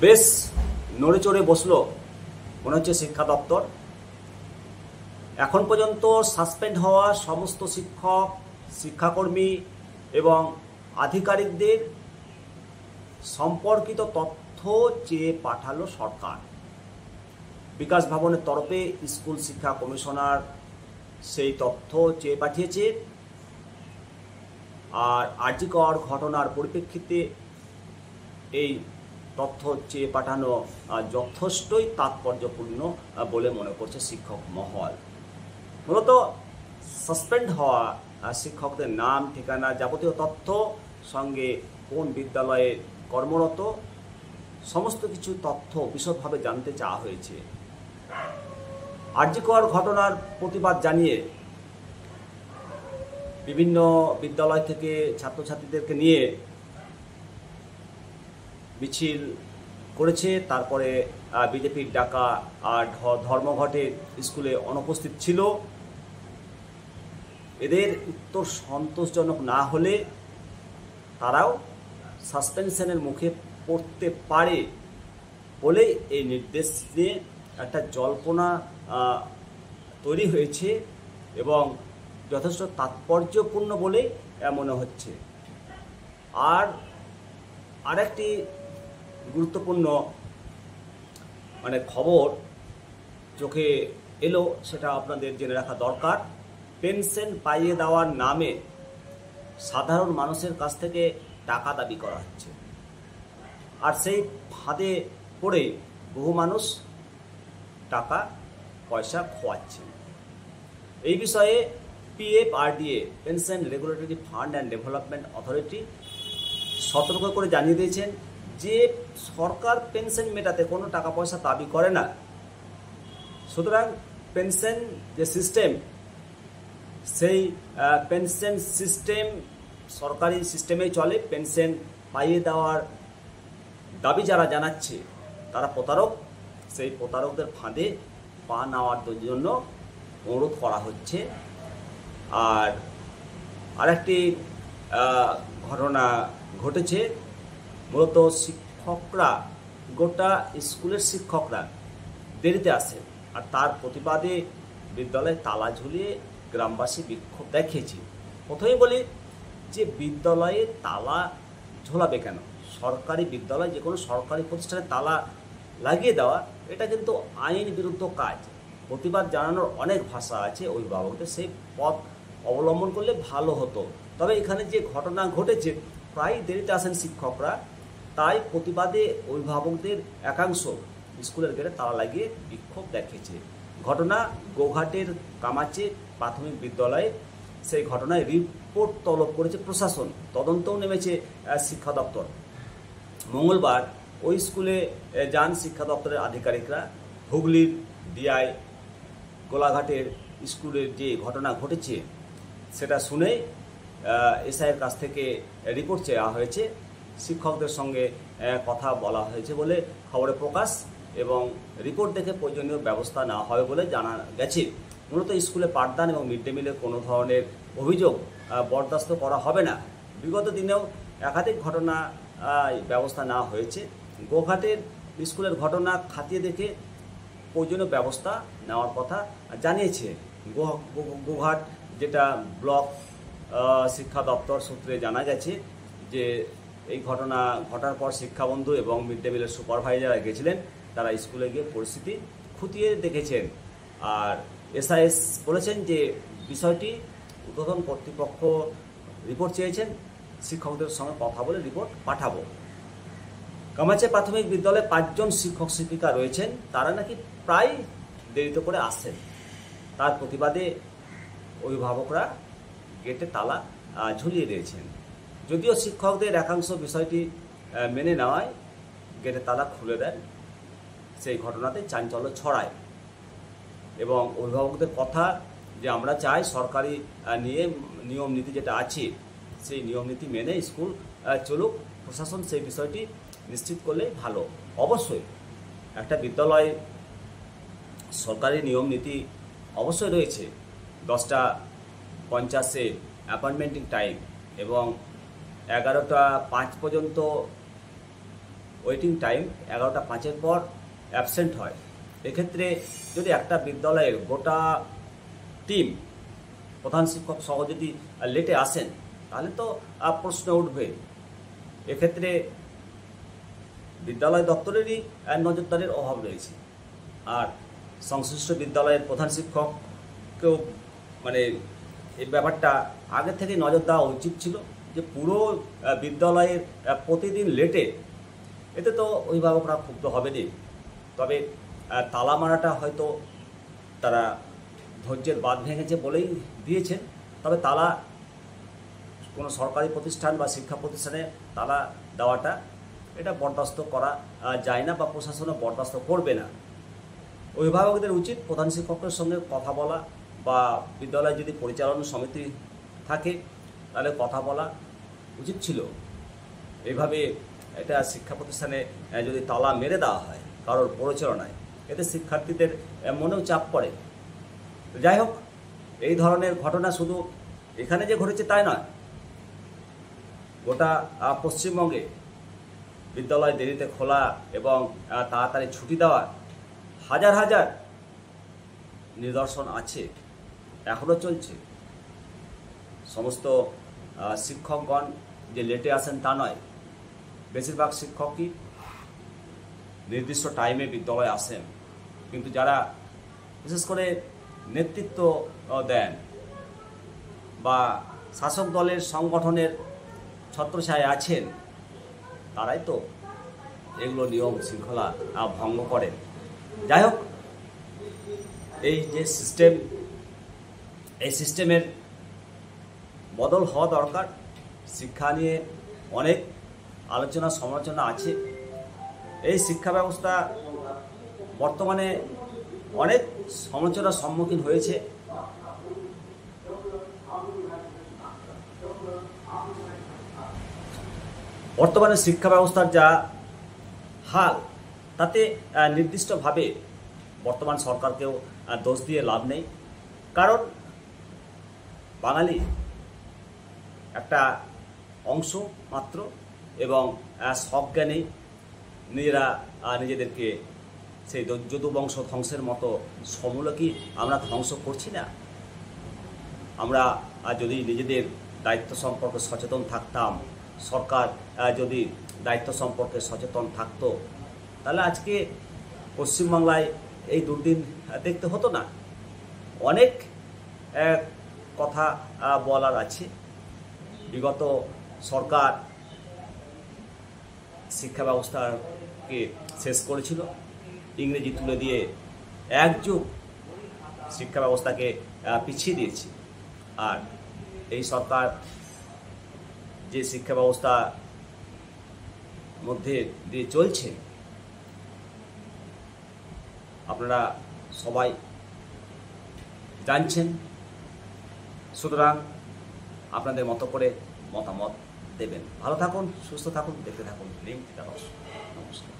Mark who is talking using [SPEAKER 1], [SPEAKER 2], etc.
[SPEAKER 1] বেশ নড়ে চড়ে বসলো মনে হচ্ছে শিক্ষা দপ্তর। এখন পর্যন্ত সাসপেন্ড হওয়া সমস্ত শিক্ষক, শিক্ষাকর্মী এবং আধিকারিকদের সম্পর্কিত তথ্য চেয়ে পাঠালো সরকার। বিকাশ ভবনের তরফে স্কুল শিক্ষা কমিশনার সেই তথ্য চেয়ে পাঠিয়েছে। আর আরজি কর ঘটনার পরিপ্রেক্ষিতে এই তথ্য চেয়ে পাঠানো যথেষ্টই তাৎপর্যপূর্ণ বলে মনে করছে শিক্ষক মহল। মূলত সাসপেন্ড হওয়া শিক্ষকদের নাম, ঠিকানা, যাবতীয় তথ্য, সঙ্গে কোন বিদ্যালয়ে কর্মরত, সমস্ত কিছু তথ্য বিশদভাবে জানতে চাওয়া হয়েছে। আরজি কর ঘটনার প্রতিবাদ জানিয়ে বিভিন্ন বিদ্যালয় থেকে ছাত্রছাত্রীদেরকে নিয়ে মিছিল করেছে। তারপরে বিজেপির ডাকা ধর্মঘটে স্কুলে অনুপস্থিত ছিল। এদের উত্তর সন্তোষজনক না হলে তারাও সাসপেনশনের মুখে পড়তে পারে বলেই এই নির্দেশ নিয়ে একটা জল্পনা তৈরি হয়েছে এবং যথেষ্ট তাৎপর্যপূর্ণ বলেই মনে হচ্ছে। আরেকটি গুরুত্বপূর্ণ খবর চোখে এলো, সেটা আপনাদের জেনে রাখা দরকার। পেনশন পাইয়ে দেওয়ার নামে সাধারণ মানুষের কাছ থেকে টাকা দাবি করা হচ্ছে, আর সেই ফাঁদে পড়ে বহু মানুষ টাকা পয়সা খোয়াচ্ছে। এই বিষয়ে PFRDA pension regulatory fund and development authority সতর্ক করে জানিয়ে দিয়েছেন যে সরকার পেনশন মেটাতে কোনো টাকা পয়সা দাবি করে না। সুতরাং পেনশন যে সিস্টেম, সেই পেনশন সিস্টেম সরকারি সিস্টেমেই চলে। পেনশন পাইয়ে দেওয়ার দাবি যারা জানাচ্ছে তারা প্রতারক। সেই প্রতারকদের ফাঁদে পা নেওয়ার জন্য অনুরোধ করা হচ্ছে। আরেকটি ঘটনা ঘটেছে। মূলত শিক্ষকরা, গোটা স্কুলের শিক্ষকরা দেরিতে আসে, আর তার প্রতিবাদে বিদ্যালয়ে তালা ঝুলিয়ে গ্রামবাসী বিক্ষোভ দেখিয়েছে। প্রথমেই বলি যে বিদ্যালয়ে তালা ঝোলাবে কেন? সরকারি বিদ্যালয়, যে কোনো সরকারি প্রতিষ্ঠানে তালা লাগিয়ে দেওয়া এটা কিন্তু আইন বিরুদ্ধ কাজ। প্রতিবাদ জানানোর অনেক ভাষা আছে অভিভাবকদের, সেই পথ অবলম্বন করলে ভালো হতো। তবে এখানে যে ঘটনা ঘটেছে, প্রায় দেরিতে আসেন শিক্ষকরা, তাই প্রতিবাদে অভিভাবকদের একাংশ স্কুলের গেটে তালা লাগিয়ে বিক্ষোভ দেখিয়েছে। ঘটনা গোঘাটের কামাচে প্রাথমিক বিদ্যালয়ে। সেই ঘটনায় রিপোর্ট তলব করেছে প্রশাসন, তদন্তও নেমেছে শিক্ষা দপ্তর। মঙ্গলবার ওই স্কুলে যান শিক্ষা দপ্তরের আধিকারিকরা। হুগলির ডিআই গোলাঘাটের স্কুলের যে ঘটনা ঘটেছে সেটা শুনে এসআইয়ের কাছ থেকে রিপোর্ট চাওয়া হয়েছে। শিক্ষকদের সঙ্গে কথা বলা হয়েছে বলে খবরে প্রকাশ, এবং রিপোর্ট দেখে প্রয়োজনীয় ব্যবস্থা নেওয়া হবে বলে জানা গেছে। মূলত স্কুলে পাঠদান এবং মিড ডে মিলের কোনো ধরনের অভিযোগ বরদাস্ত করা হবে না। বিগত দিনেও একাধিক ঘটনা ব্যবস্থা নেওয়া হয়েছে। গোঘাটের স্কুলের ঘটনা খতিয়ে দেখে প্রয়োজনীয় ব্যবস্থা নেওয়ার কথা জানিয়েছে গোঘাট, যেটা ব্লক শিক্ষা দপ্তর সূত্রে জানা গেছে যে এই ঘটনা ঘটার পর শিক্ষাবন্ধু এবং মিড ডে মিলের সুপারভাইজাররা গেছিলেন, তারা স্কুলে গিয়ে পরিস্থিতি খতিয়ে দেখেছেন। আর এসআইএস বলেছেন যে বিষয়টি ঊর্ধ্বতন কর্তৃপক্ষ রিপোর্ট চেয়েছেন, শিক্ষকদের সঙ্গে কথা বলে রিপোর্ট পাঠাবো। কামাচে প্রাথমিক বিদ্যালয়ে 5 জন শিক্ষক শিক্ষিকা রয়েছেন, তারা নাকি প্রায় দেরিতে করে আসেন। তার প্রতিবাদে অভিভাবকরা গেটে তালা ঝুলিয়ে দিয়েছেন। যদিও শিক্ষকদের একাংশ বিষয়টি মেনে নেওয়ায় গেটে তালা খুলে দেন। সেই ঘটনাতে চাঞ্চল্য ছড়ায় এবং অভিভাবকদের কথা যে আমরা চাই সরকারি নিয়ম নীতি যেটা আছে সেই নিয়ম নীতি মেনে স্কুল চলুক, প্রশাসন সেই বিষয়টি নিশ্চিত করলে ভালো। অবশ্যই একটা বিদ্যালয়ে সরকারি নিয়ম নীতি অবশ্যই রয়েছে। 10টা 50 অ্যাপয়েন্টমেন্টিং টাইম এবং 11টা 5 পর্যন্ত ওয়েটিং টাইম 11:05 পর অ্যাবসেন্ট হয়। এক্ষেত্রে যদি একটা বিদ্যালয়ের গোটা টিম প্রধান শিক্ষক সহ যদি লেটে আসেন, তাহলে তো প্রশ্ন উঠবে। এক্ষেত্রে বিদ্যালয় দপ্তরেরই নজরদারির অভাব রয়েছে। আর সংশ্লিষ্ট বিদ্যালয়ের প্রধান শিক্ষককেও মানে এই ব্যাপারটা আগে থেকে নজর দেওয়া উচিত ছিল, যে পুরো বিদ্যালয়ের প্রতিদিন লেটে, এতে তো অভিভাবকরা ক্ষুব্ধ হবেনি। তবে তালা মারাটা হয়তো তারা ধৈর্যের বাঁধ ভেঙেছে বলেই দিয়েছেন। তবে তালা কোনো সরকারি প্রতিষ্ঠান বা শিক্ষা প্রতিষ্ঠানে তালা দেওয়াটা এটা বরদাস্ত করা যায় না, বা প্রশাসনও বরদাস্ত করবে না। অভিভাবকদের উচিত প্রধান শিক্ষকের সঙ্গে কথা বলা, বা বিদ্যালয়ে যদি পরিচালনা সমিতি থাকে তাহলে কথা বলা উচিত ছিল। এইভাবে এটা শিক্ষা প্রতিষ্ঠানে যদি তালা মেরে দেওয়া হয় কারোর পরিচালনায়, এতে শিক্ষার্থীদের মনেও চাপ পড়ে। যাই হোক, এই ধরনের ঘটনা শুধু এখানে যে ঘটেছে তাই নয়, গোটা পশ্চিমবঙ্গে বিদ্যালয় দেরিতে খোলা এবং তাড়াতাড়ি ছুটি দেওয়া হাজার হাজার নিদর্শন আছে, এখনও চলছে। সমস্ত শিক্ষকগণ যে লেটে আসেন তা নয়, বেশিরভাগ শিক্ষকই নির্দিষ্ট টাইমে বিদ্যালয়ে আসেন। কিন্তু যারা বিশেষ করে নেতৃত্ব দেন বা শাসক দলের সংগঠনের ছত্রছায়ায় আছেন, তারাই তো এগুলো নিয়ম শৃঙ্খলা ভঙ্গ করেন। যাই হোক, এই যে সিস্টেম, এই সিস্টেমের বদল হওয়া দরকার। শিক্ষা নিয়ে অনেক আলোচনা সমালোচনা আছে। এই শিক্ষা ব্যবস্থা বর্তমানে অনেক সমালোচনার সম্মুখীন হয়েছে। বর্তমানে শিক্ষা ব্যবস্থার যা হাল, তাতে নির্দিষ্টভাবে বর্তমান সরকারকেও দোষ দিয়ে লাভ নেই। কারণ বাঙালি একটা অংশ মাত্র, এবং সজ্ঞানেই নিজেরা নিজেদেরকে সেই যদুবংশ ধ্বংসের মতো সমূলে কি আমরা ধ্বংস করছি না? আমরা যদি নিজেদের দায়িত্ব সম্পর্কে সচেতন থাকতাম, সরকার যদি দায়িত্ব সম্পর্কে সচেতন থাকতো, তাহলে আজকে পশ্চিমবাংলায় এই দুর্দিন দেখতে হতো না। অনেক কথা বলার আছে। বিগত সরকার শিক্ষা ব্যবস্থাকে শেষ করেছিল, ইংরেজি তুলে দিয়ে এক যুগ শিক্ষা ব্যবস্থাকে পিছিয়ে দিয়েছে। আর এই সরকার যে শিক্ষা ব্যবস্থা মধ্যে দিয়ে চলছে, আপনারা সবাই জানছেন। সুতরাং আপনাদের মতো করে মতামত দেবেন। ভালো থাকুন, সুস্থ থাকুন, দেখতে থাকুন লিঙ্ক। নমস্কার।